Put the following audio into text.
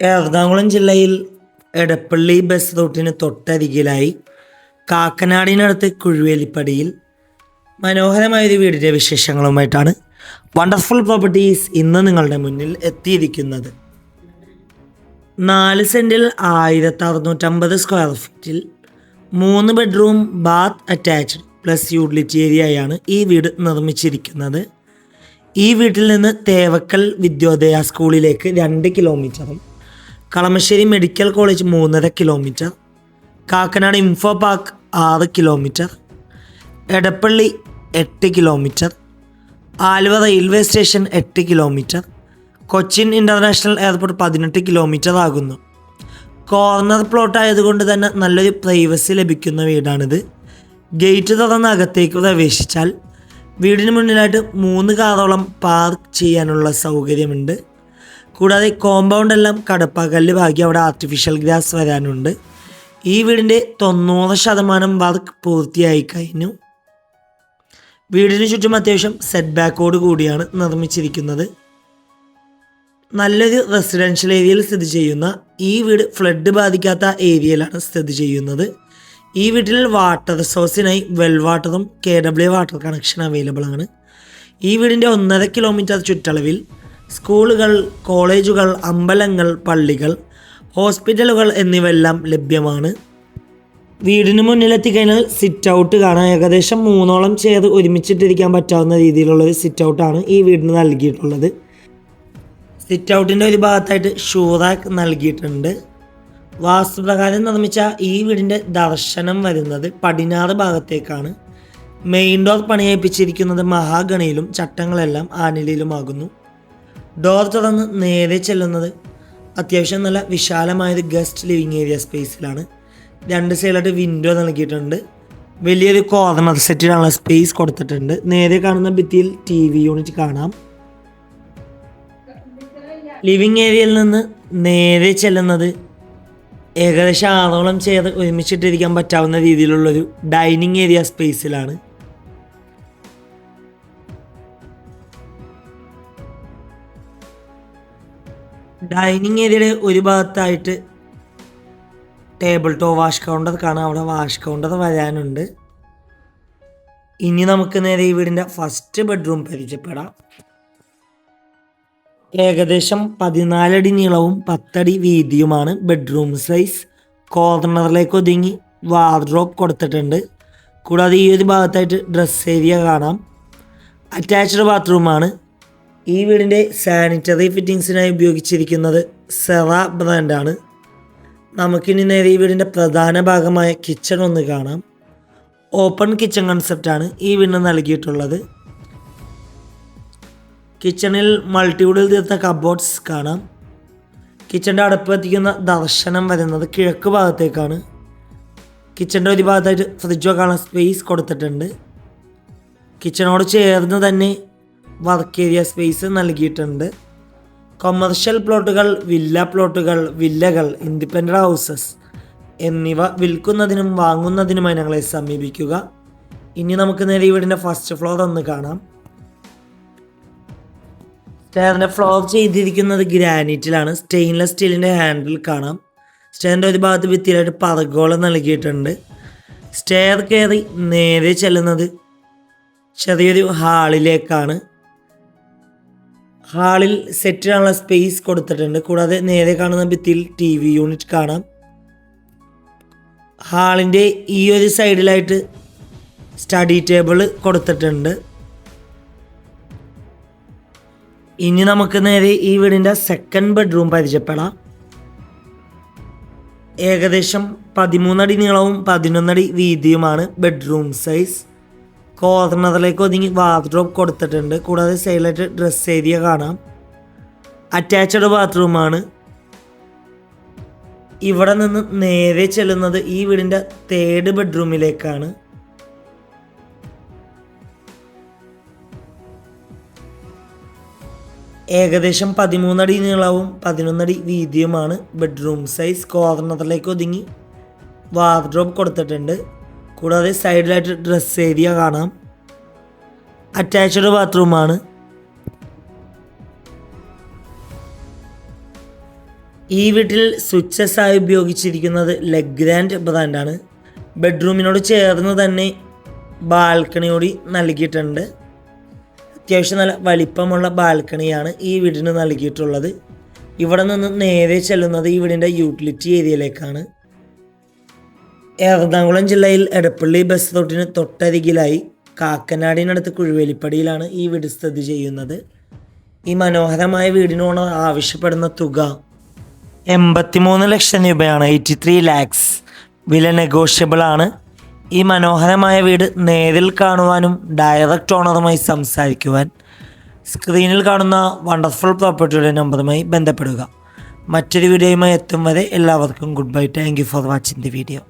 എറണാകുളം ജില്ലയിൽ എടപ്പള്ളി ബസ് റൂട്ടിന് തൊട്ടരികിലായി കാക്കനാടിനടുത്ത് കുഴുവേലിപ്പടിയിൽ മനോഹരമായൊരു വീടിൻ്റെ വിശേഷങ്ങളുമായിട്ടാണ് വണ്ടർഫുൾ പ്രോപ്പർട്ടീസ് ഇന്ന് നിങ്ങളുടെ മുന്നിൽ എത്തിയിരിക്കുന്നത്. 4 സെൻറ്റിൽ 1650 സ്ക്വയർ ഫീറ്റിൽ 3 bedroom bath attached plus utility ഏരിയയാണ് ഈ വീട് നിർമ്മിച്ചിരിക്കുന്നത്. ഈ വീട്ടിൽ നിന്ന് തേവക്കൽ വിദ്യോദയ സ്കൂളിലേക്ക് 2 കിലോമീറ്ററും Kalamassery medical college 3.5 kilometre, Kakkanad info park 6 kilometre, Edappally 8 kilometre, Aluva railway station 8 kilometre, Cochin international airport 18 kilometre ആകുന്നു. കോർണർ പ്ലോട്ട് ആയതുകൊണ്ട് തന്നെ നല്ലൊരു പ്രൈവസി ലഭിക്കുന്ന വീടാണിത്. ഗേറ്റ് തുറന്ന് അകത്തേക്ക് പ്രവേശിച്ചാൽ വീടിന് മുന്നിലായിട്ട് 3 കാറോളം പാർക്ക് ചെയ്യാനുള്ള സൗകര്യമുണ്ട്. കൂടാതെ കോമ്പൗണ്ട് എല്ലാം കടപ്പാക്കല്ല് ഭാഗ്യം അവിടെ ആർട്ടിഫിഷ്യൽ ഗ്രാസ് വരാനുണ്ട്. ഈ വീടിൻ്റെ 90% വർക്ക് പൂർത്തിയായി കഴിഞ്ഞു. വീടിന് ചുറ്റും അത്യാവശ്യം സെറ്റ് ബാക്കോട് കൂടിയാണ് നിർമ്മിച്ചിരിക്കുന്നത്. നല്ലൊരു റെസിഡൻഷ്യൽ ഏരിയയിൽ സ്ഥിതി ചെയ്യുന്ന ഈ വീട് ഫ്ലഡ് ബാധിക്കാത്ത ഏരിയയിലാണ് സ്ഥിതി ചെയ്യുന്നത്. ഈ വീട്ടിൽ വാട്ടർ റിസോഴ്സിനായി വെൽ വാട്ടറും KW വാട്ടർ കണക്ഷൻ അവൈലബിൾ ആണ്. ഈ വീടിൻ്റെ 1.5 കിലോമീറ്റർ ചുറ്റളവിൽ സ്കൂളുകൾ, കോളേജുകൾ, അമ്പലങ്ങൾ, പള്ളികൾ, ഹോസ്പിറ്റലുകൾ എന്നിവയെല്ലാം ലഭ്യമാണ്. വീടിന് മുന്നിലെത്തിക്കഴിഞ്ഞാൽ സിറ്റ് ഔട്ട് കാണാം. ഏകദേശം 3ഓളം ചെയർ ഒരുമിച്ചിട്ടിരിക്കാൻ പറ്റാവുന്ന രീതിയിലുള്ളൊരു സിറ്റ് ഔട്ടാണ് ഈ വീടിന് നൽകിയിട്ടുള്ളത്. സിറ്റ് ഔട്ടിൻ്റെ ഒരു ഭാഗത്തായിട്ട് ഷൂ റാക്ക് നൽകിയിട്ടുണ്ട്. വാസ്തുപ്രകാരം നിർമ്മിച്ച ഈ വീടിൻ്റെ ദർശനം വരുന്നത് പടിഞ്ഞാറ് ഭാഗത്തേക്കാണ്. മെയിൻ ഡോർ പണിയേൽപ്പിച്ചിരിക്കുന്നത് മഹാഗണിയിലും ചട്ടങ്ങളെല്ലാം ആനിലയിലുമാകുന്നു. ഡോർ തുറന്ന് നേരെ ചെല്ലുന്നത് അത്യാവശ്യം നല്ല വിശാലമായൊരു ഗസ്റ്റ് ലിവിങ് ഏരിയ സ്പേസിലാണ്. 2 സൈഡിലായിട്ട് വിൻഡോ നൽകിയിട്ടുണ്ട്. വലിയൊരു കോർണർ സെറ്റിനുള്ള സ്പേസ് കൊടുത്തിട്ടുണ്ട്. നേരെ കാണുന്ന ഭിത്തിയിൽ TV യൂണിറ്റ് കാണാം. ലിവിങ് ഏരിയയിൽ നിന്ന് നേരെ ചെല്ലുന്നത് ഏകദേശം 6ഓളം ചെയർ ഒരുമിച്ചിട്ടിരിക്കാൻ പറ്റാവുന്ന രീതിയിലുള്ളൊരു ഡൈനിങ് ഏരിയ സ്പേസിലാണ്. ഡൈനിങ് ഏരിയയുടെ ഒരു ഭാഗത്തായിട്ട് ടേബിൾ ടോപ്പ് വാഷ് കൗണ്ടർ കാണാം. അവിടെ വാഷ് കൗണ്ടർ വരാനുണ്ട്. ഇനി നമുക്ക് നേരെ ഈ വീടിൻ്റെ ഫസ്റ്റ് ബെഡ്റൂം പരിചയപ്പെടാം. ഏകദേശം 14 അടി നീളവും 10 അടി വീതിയുമാണ് ബെഡ്റൂം സൈസ്. കോർണറിലേക്ക് ഒതുങ്ങി വാർഡ്രോബ് കൊടുത്തിട്ടുണ്ട്. കൂടാതെ ഈ ഒരു ഭാഗത്തായിട്ട് ഡ്രസ് ഏരിയ കാണാം. അറ്റാച്ച്ഡ് ബാത്റൂമാണ്. ഈ വീടിൻ്റെ സാനിറ്ററി ഫിറ്റിങ്സിനായി ഉപയോഗിച്ചിരിക്കുന്നത് സെറ ബ്രാൻഡാണ്. നമുക്കിനി നേരെ ഈ വീടിൻ്റെ പ്രധാന ഭാഗമായ കിച്ചൺ ഒന്ന് കാണാം. ഓപ്പൺ കിച്ചൺ കൺസെപ്റ്റാണ് ഈ വീടിന് നൽകിയിട്ടുള്ളത്. കിച്ചണിൽ മൾട്ടിവുഡിൽ തീർത്ത കബോർഡ്സ് കാണാം. കിച്ചൻ്റെ അടുപ്പ് എത്തിക്കുന്ന ദർശനം വരുന്നത് കിഴക്ക് ഭാഗത്തേക്കാണ്. കിച്ചൻ്റെ ഒരു ഭാഗത്തായിട്ട് ഫ്രിഡ്ജ് വെക്കാനുള്ള സ്പേസ് കൊടുത്തിട്ടുണ്ട്. കിച്ചണോട് ചേർന്ന് തന്നെ വർക്ക് ഏരിയ സ്പേസ് നൽകിയിട്ടുണ്ട്. കൊമേർഷ്യൽ പ്ലോട്ടുകൾ, വില്ല പ്ലോട്ടുകൾ, വില്ലകൾ, ഇൻഡിപെൻഡൻ്റ് ഹൗസസ് എന്നിവ വിൽക്കുന്നതിനും വാങ്ങുന്നതിനുമായി ഞങ്ങളെ സമീപിക്കുക. ഇനി നമുക്ക് നേരെ ഈ വീടിൻ്റെ ഫസ്റ്റ് ഫ്ലോർ ഒന്ന് കാണാം. സ്റ്റെയറിൻ്റെ ഫ്ലോർ ചെയ്തിരിക്കുന്നത് ഗ്രാനൈറ്റിലാണ്. സ്റ്റെയിൻലെസ് സ്റ്റീലിൻ്റെ ഹാൻഡിൽ കാണാം. സ്റ്റെയറിൻ്റെ ഒരു ഭാഗത്ത് ഭിത്തിയിലായിട്ട് പറഗോളം നൽകിയിട്ടുണ്ട്. സ്റ്റെയർ കയറി നേരെ ചെല്ലുന്നത് ചെറിയൊരു ഹാളിലേക്കാണ്. ഹാളിൽ സെറ്റിനുള്ള സ്പേസ് കൊടുത്തിട്ടുണ്ട്. കൂടാതെ നേരെ കാണുന്ന ഭിത്തിയിൽ TV യൂണിറ്റ് കാണാം. ഹാളിൻ്റെ ഈ ഒരു സൈഡിലായിട്ട് സ്റ്റഡി ടേബിൾ കൊടുത്തിട്ടുണ്ട്. ഇനി നമുക്ക് നേരെ ഈ വീടിൻ്റെ സെക്കൻഡ് ബെഡ്റൂം പരിചയപ്പെടാം. ഏകദേശം 13 അടി നീളവും 11 അടി വീതിയുമാണ് ബെഡ്റൂം സൈസ്. കോർണറിലേക്ക് ഒതുങ്ങി വാർഡ്രോബ് കൊടുത്തിട്ടുണ്ട്. കൂടാതെ സൈഡിലായിട്ട് ഡ്രസ് ഏരിയ കാണാം. അറ്റാച്ച്ഡ് ബാത്റൂമാണ്. ഇവിടെ നിന്ന് നേരെ ചെല്ലുന്നത് ഈ വീടിൻ്റെ 3rd ബെഡ്റൂമിലേക്കാണ്. ഏകദേശം 13 അടി നീളവും 11 അടി വീതിയുമാണ് ബെഡ്റൂം സൈസ്. കോർണറിലേക്ക് ഒതുങ്ങി വാർഡ്രോബ് കൊടുത്തിട്ടുണ്ട്. കൂടാതെ സൈഡിലായിട്ട് ഡ്രസ് ഏരിയ കാണാം. അറ്റാച്ച്ഡ് ബാത്റൂമാണ്. ഈ വീട്ടിൽ സ്വിച്ചസായി ഉപയോഗിച്ചിരിക്കുന്നത് ലെഗ്രാൻഡ് ബ്രാൻഡാണ്. ബെഡ്റൂമിനോട് ചേർന്ന് തന്നെ ബാൽക്കണി കൂടി നൽകിയിട്ടുണ്ട്. അത്യാവശ്യം നല്ല വലിപ്പമുള്ള ബാൽക്കണിയാണ് ഈ വീടിന് നൽകിയിട്ടുള്ളത്. ഇവിടെ നിന്ന് നേരെ ചെല്ലുന്നത് ഈ വീടിൻ്റെ യൂട്ടിലിറ്റി ഏരിയയിലേക്കാണ്. എറണാകുളം ജില്ലയിൽ എടപ്പള്ളി ബസ് റൂട്ടിന് തൊട്ടരികിലായി കാക്കനാടിനടുത്ത് കുഴുവേലിപ്പടിയിലാണ് ഈ വീട് സ്ഥിതി ചെയ്യുന്നത്. ഈ മനോഹരമായ വീടിന് ഓണർ ആവശ്യപ്പെടുന്ന തുക 83 ലക്ഷം രൂപയാണ്. 83 lakhs. വില നെഗോഷ്യബിൾ ആണ്. ഈ മനോഹരമായ വീട് നേരിൽ കാണുവാനും ഡയറക്റ്റ് ഓണറുമായി സംസാരിക്കുവാൻ സ്ക്രീനിൽ കാണുന്ന വണ്ടർഫുൾ പ്രോപ്പർട്ടിയുടെ നമ്പറുമായി ബന്ധപ്പെടുക. മറ്റൊരു വീഡിയോയുമായി എത്തും വരെ എല്ലാവർക്കും good bye. Thank you for watching the video.